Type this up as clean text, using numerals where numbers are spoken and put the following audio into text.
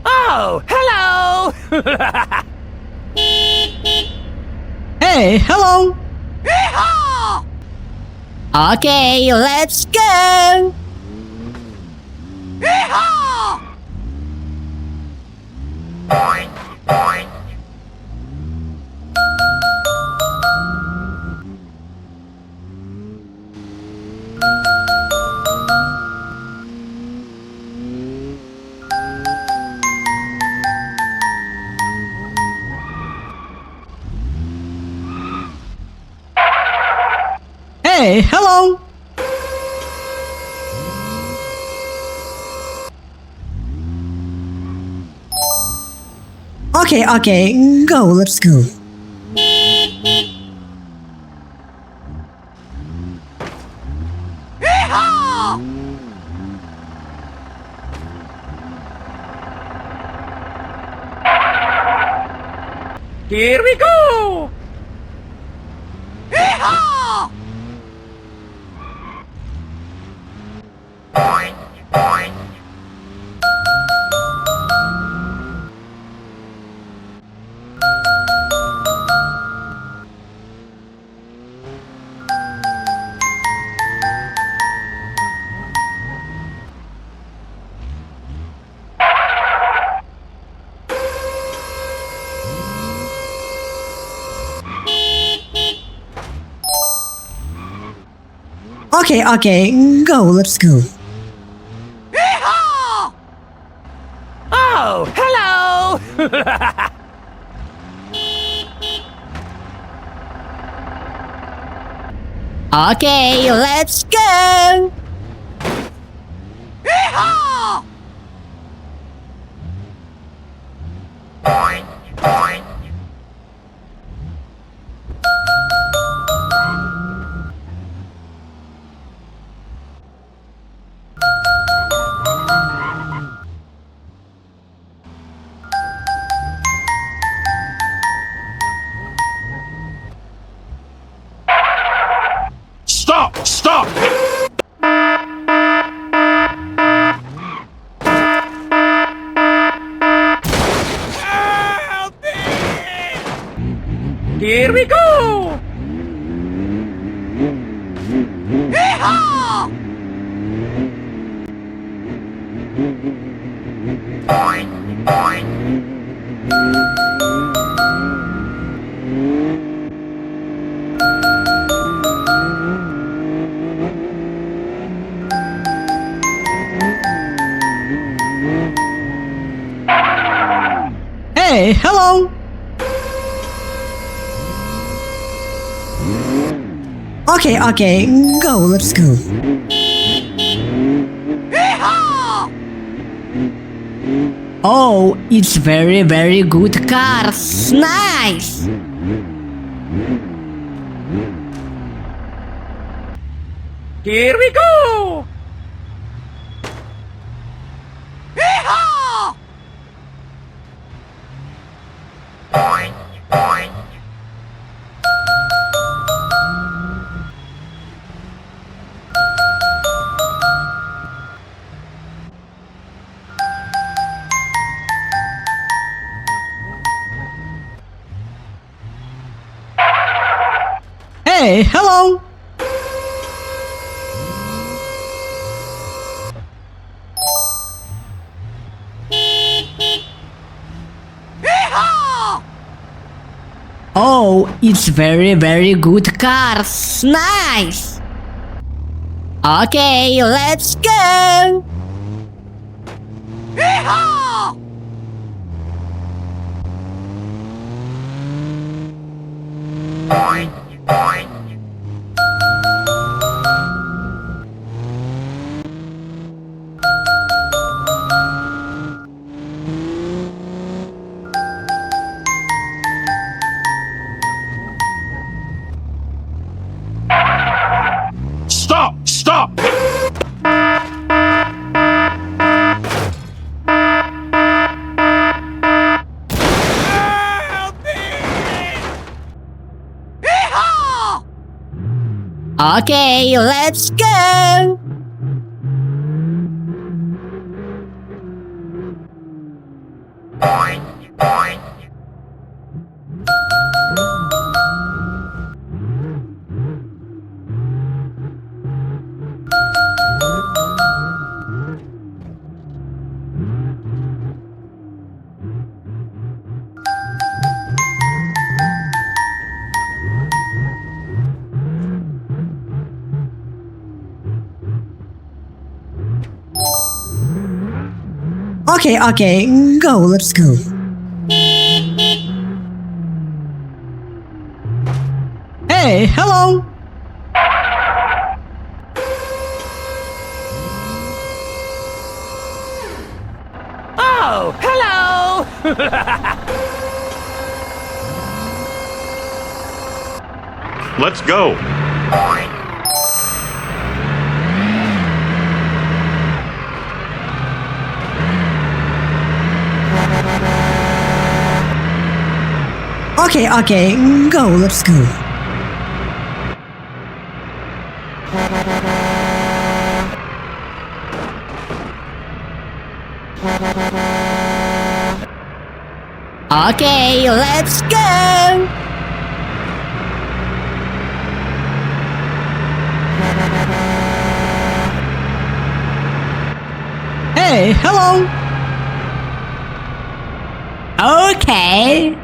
Oh, hello! Hey, hello! Yeehaw! Okay, let's go! Yeehaw! Hey, hello! Okay, go, let's go. Yeehaw! Here we go! Yeehaw! Okay, go, let's go. Yeehaw! Oh, hello! Okay, let's go! Yeehaw! Stop! Help me! Here we go! Yeehaw! Hey, hello! Okay, go, let's go. Yeehaw! Oh, it's very good cars. Nice! Here we go! Yeehaw! Hey, hello! Yeehaw! Oh, it's very good cars. Nice! Okay, let's go! Yeehaw! Okay, let's go! Okay, go, let's go. Hey, hello! Oh, hello! Let's go. Okay, go, let's go. Okay, let's go! Hey, hello! Okay.